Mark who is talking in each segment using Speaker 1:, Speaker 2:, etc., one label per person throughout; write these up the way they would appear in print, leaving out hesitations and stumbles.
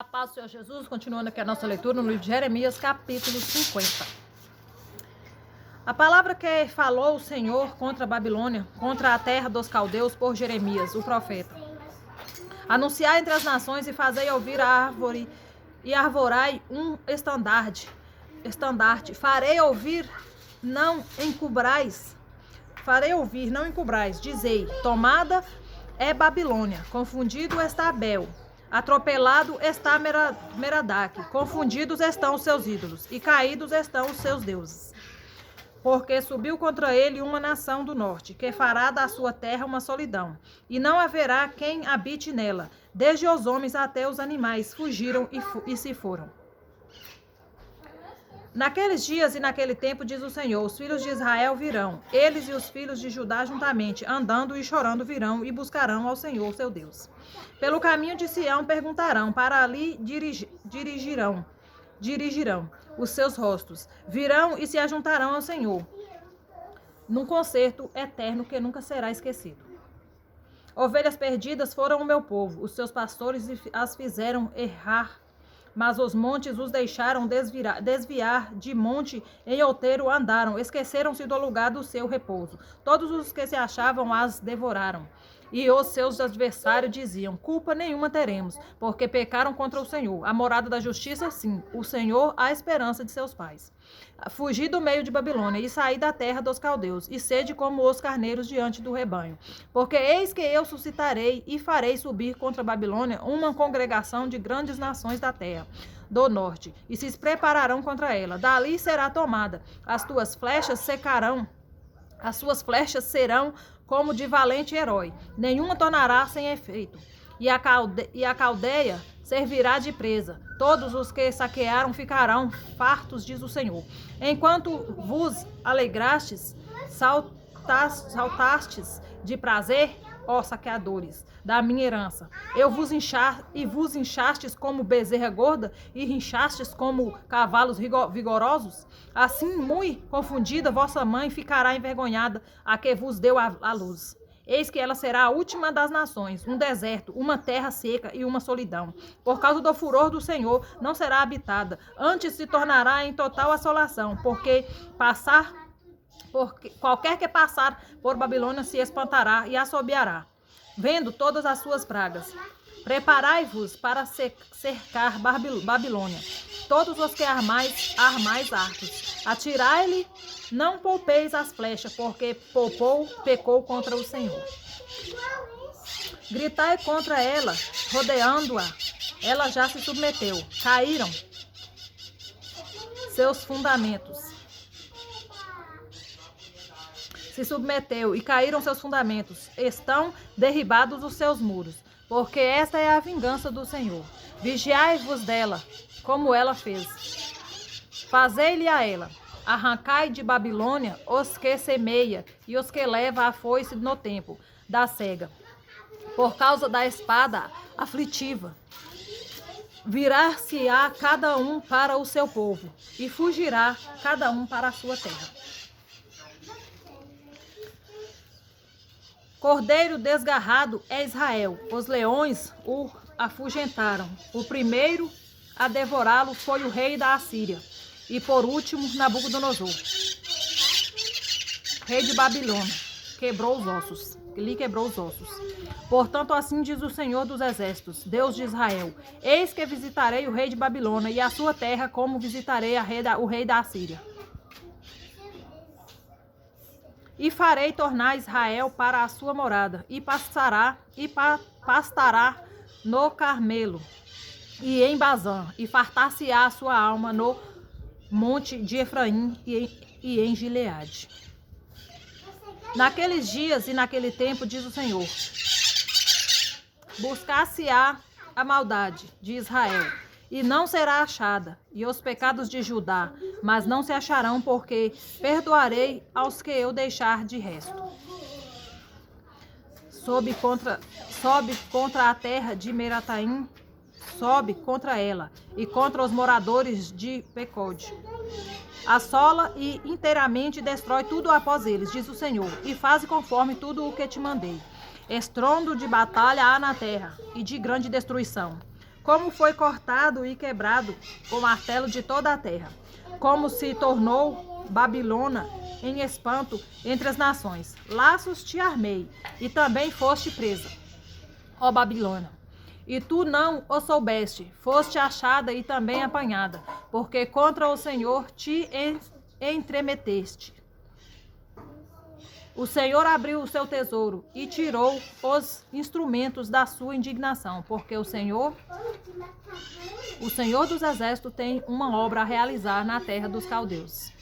Speaker 1: A paz do Senhor Jesus, continuando aqui a nossa leitura no livro de Jeremias, capítulo 50. A palavra que falou o Senhor contra a Babilônia, contra a terra dos caldeus, por Jeremias, o profeta. Anunciai entre as nações e fazei ouvir a árvore e arvorai um estandarte. Farei ouvir, não encubrais. Dizei, tomada é Babilônia, confundido está Abel. Atropelado está Merodach, confundidos estão os seus ídolos, e caídos estão os seus deuses. Porque subiu contra ele uma nação do norte, que fará da sua terra uma solidão, e não haverá quem habite nela. Desde os homens até os animais fugiram e se foram. Naqueles dias e naquele tempo, diz o Senhor, os filhos de Israel virão, eles e os filhos de Judá juntamente, andando e chorando virão e buscarão ao Senhor, seu Deus. Pelo caminho de Sião perguntarão, para ali dirigirão os seus rostos. Virão e se ajuntarão ao Senhor, num concerto eterno que nunca será esquecido. Ovelhas perdidas foram o meu povo, os seus pastores as fizeram errar, mas os montes os deixaram desviar, de monte em outeiro andaram, esqueceram-se do lugar do seu repouso. Todos os que se achavam as devoraram. E os seus adversários diziam, culpa nenhuma teremos, porque pecaram contra o Senhor. A morada da justiça, sim, o Senhor, a esperança de seus pais. Fugi do meio de Babilônia e saí da terra dos caldeus, e sede como os carneiros diante do rebanho. Porque eis que eu suscitarei e farei subir contra a Babilônia uma congregação de grandes nações da terra do norte, e se prepararão contra ela. Dali será tomada, as suas flechas serão como de valente herói, nenhuma tornará sem efeito, e a caldeia servirá de presa. Todos os que saquearam ficarão fartos, diz o Senhor. Enquanto vos alegrastes, saltastes de prazer, ó saqueadores da minha herança. Eu vos inchastes como bezerra gorda e rinchastes como cavalos vigorosos. Assim, muito confundida, vossa mãe ficará envergonhada, a que vos deu a luz. Eis que ela será a última das nações, um deserto, uma terra seca e uma solidão. Por causa do furor do Senhor, não será habitada, antes se tornará em total assolação, porque qualquer que passar por Babilônia se espantará e assobiará, vendo todas as suas pragas. Preparai-vos para cercar Babilônia, todos os que armais arcos. Atirai-lhe, não poupeis as flechas, porque pecou contra o Senhor. Gritai contra ela, rodeando-a, ela já se submeteu. Caíram seus fundamentos. Se submeteu e caíram seus fundamentos. Estão derribados os seus muros, porque esta é a vingança do Senhor. Vigiai-vos dela, como ela fez. Fazei-lhe a ela. Arrancai de Babilônia os que semeia e os que leva a foice no tempo da cega, por causa da espada aflitiva. Virar-se-á cada um para o seu povo, e fugirá cada um para a sua terra. Cordeiro desgarrado é Israel, os leões o afugentaram. O primeiro a devorá-lo foi o rei da Assíria, e por último Nabucodonosor, rei de Babilônia, lhe quebrou os ossos. Portanto, assim diz o Senhor dos Exércitos, Deus de Israel, eis que visitarei o rei de Babilônia e a sua terra, como visitarei o rei da Assíria. E farei tornar Israel para a sua morada, e pastará no Carmelo e em Bazã, e fartar-se-á a sua alma no monte de Efraim e em Gileade. Naqueles dias e naquele tempo, diz o Senhor, buscar-se-á a maldade de Israel, e não será achada, e os pecados de Judá, mas não se acharão, porque perdoarei aos que eu deixar de resto. Sobe contra a terra de Merataim, sobe contra ela, e contra os moradores de Pecode. Assola e inteiramente destrói tudo após eles, diz o Senhor, e faze conforme tudo o que te mandei. Estrondo de batalha há na terra, e de grande destruição. como foi cortado e quebrado o martelo de toda a terra, como se tornou Babilônia em espanto entre as nações. Laços te armei, e também foste presa, ó Babilônia. E tu não o soubeste, foste achada e também apanhada, porque contra o Senhor te entremeteste. O Senhor abriu o seu tesouro e tirou os instrumentos da sua indignação, porque o Senhor dos Exércitos tem uma obra a realizar na terra dos caldeus.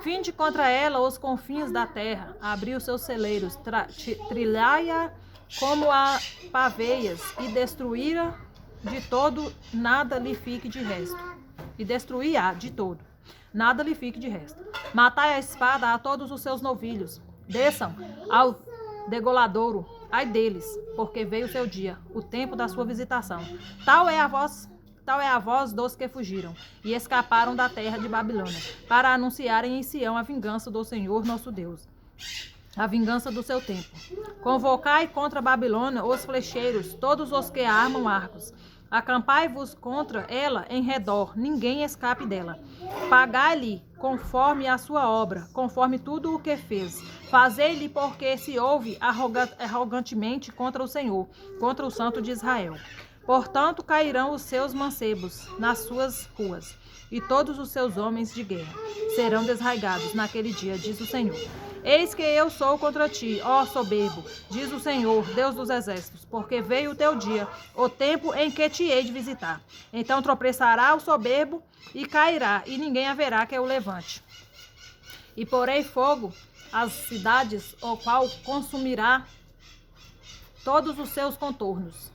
Speaker 1: Finde contra ela os confins da terra, abriu seus celeiros, trilhai-a como a paveias, e destruí-a de todo, nada lhe fique de resto. E destruí-a de todo, nada lhe fique de resto. Matai a espada a todos os seus novilhos, desçam ao degoladouro, ai deles, porque veio o seu dia, o tempo da sua visitação. Tal é a voz dos que fugiram e escaparam da terra de Babilônia, para anunciarem em Sião a vingança do Senhor nosso Deus, a vingança do seu tempo. Convocai contra a Babilônia os flecheiros, todos os que armam arcos. Acampai-vos contra ela em redor, ninguém escape dela. Pagai-lhe conforme a sua obra, conforme tudo o que fez. Fazei-lhe porque se ouve arrogantemente contra o Senhor, contra o Santo de Israel. Portanto, cairão os seus mancebos nas suas ruas, e todos os seus homens de guerra serão desraigados naquele dia, diz o Senhor. Eis que eu sou contra ti, ó soberbo, diz o Senhor, Deus dos exércitos, porque veio o teu dia, o tempo em que te hei de visitar. Então tropeçará o soberbo e cairá, e ninguém haverá que o levante. E porei fogo às cidades, o qual consumirá todos os seus contornos.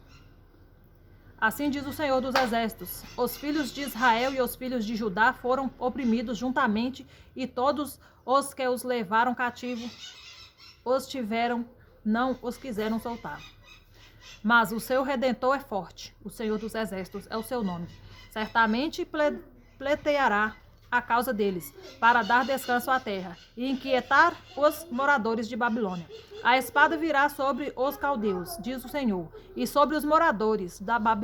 Speaker 1: Assim diz o Senhor dos Exércitos: os filhos de Israel e os filhos de Judá foram oprimidos juntamente, e todos os que os levaram cativo os tiveram, não os quiseram soltar. Mas o seu Redentor é forte, o Senhor dos Exércitos é o seu nome. Certamente pleiteará a causa deles, para dar descanso à terra, e inquietar os moradores de Babilônia. A espada virá sobre os caldeus, diz o Senhor, e sobre os moradores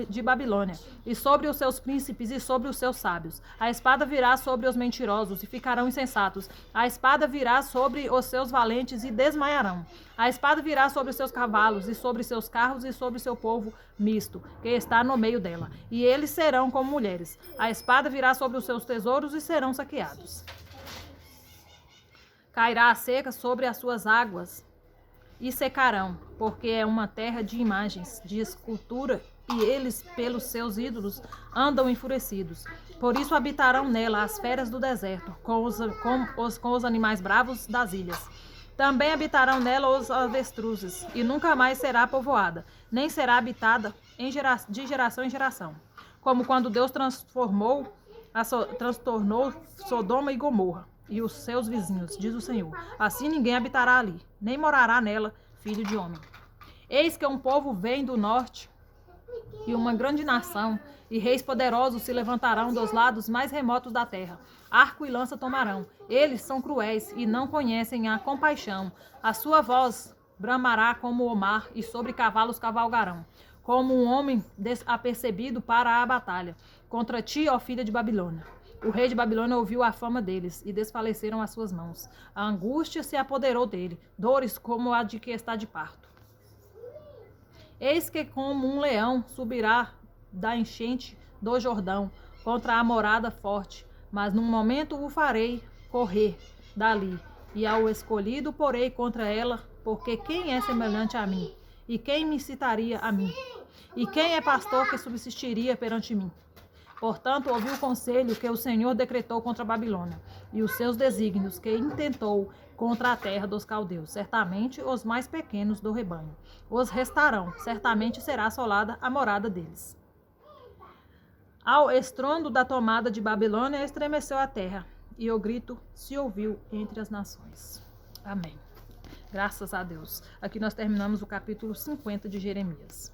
Speaker 1: de Babilônia, e sobre os seus príncipes e sobre os seus sábios. A espada virá sobre os mentirosos, e ficarão insensatos. A espada virá sobre os seus valentes, e desmaiarão. A espada virá sobre os seus cavalos, e sobre seus carros, e sobre o seu povo misto, que está no meio dela. E eles serão como mulheres. A espada virá sobre os seus tesouros, e serão saqueados. Cairá a seca sobre as suas águas, e secarão, porque é uma terra de imagens, de escultura, e eles, pelos seus ídolos, andam enfurecidos. Por isso habitarão nela as feras do deserto, com os animais bravos das ilhas. Também habitarão nela os avestruzes, e nunca mais será povoada, nem será habitada de geração em geração. Como quando Deus transtornou Sodoma e Gomorra e os seus vizinhos, diz o Senhor. Assim ninguém habitará ali, nem morará nela, filho de homem. Eis que um povo vem do norte, e uma grande nação, e reis poderosos se levantarão dos lados mais remotos da terra. Arco e lança tomarão. Eles são cruéis e não conhecem a compaixão. A sua voz bramará como o mar, e sobre cavalos cavalgarão, como um homem desapercebido para a batalha. Contra ti, ó filha de Babilônia. O rei de Babilônia ouviu a fama deles, e desfaleceram as suas mãos. A angústia se apoderou dele, dores como a de que está de parto. Eis que como um leão subirá da enchente do Jordão contra a morada forte, mas num momento o farei correr dali, e ao escolhido porei contra ela, porque quem é semelhante a mim? E quem me citaria a mim? E quem é pastor que subsistiria perante mim? Portanto, ouvi o conselho que o Senhor decretou contra a Babilônia, e os seus desígnios que intentou contra a terra dos caldeus. Certamente os mais pequenos do rebanho os restarão, certamente será assolada a morada deles. Ao estrondo da tomada de Babilônia, estremeceu a terra, e o grito se ouviu entre as nações. Amém. Graças a Deus. Aqui nós terminamos o capítulo 50 de Jeremias.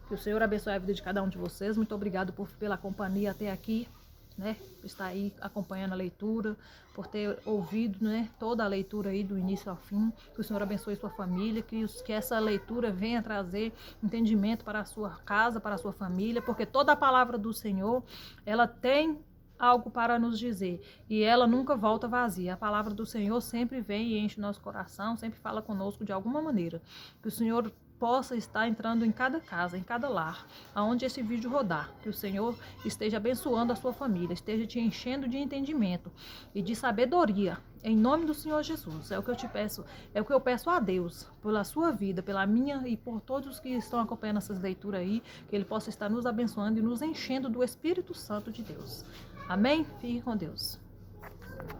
Speaker 1: Que o Senhor abençoe a vida de cada um de vocês. Muito obrigado pela companhia até aqui. né, por estar aí acompanhando a leitura, por ter ouvido, né, toda a leitura aí do início ao fim. Que o Senhor abençoe sua família, que essa leitura venha trazer entendimento para a sua casa, para a sua família, porque toda a palavra do Senhor, ela tem algo para nos dizer e ela nunca volta vazia. A palavra do Senhor sempre vem e enche nosso coração, sempre fala conosco de alguma maneira. Que o Senhor possa estar entrando em cada casa, em cada lar, aonde esse vídeo rodar. Que o Senhor esteja abençoando a sua família, esteja te enchendo de entendimento e de sabedoria. Em nome do Senhor Jesus, é o que eu te peço, é o que eu peço a Deus, pela sua vida, pela minha e por todos que estão acompanhando essas leituras aí, que Ele possa estar nos abençoando e nos enchendo do Espírito Santo de Deus. Amém? Fique com Deus.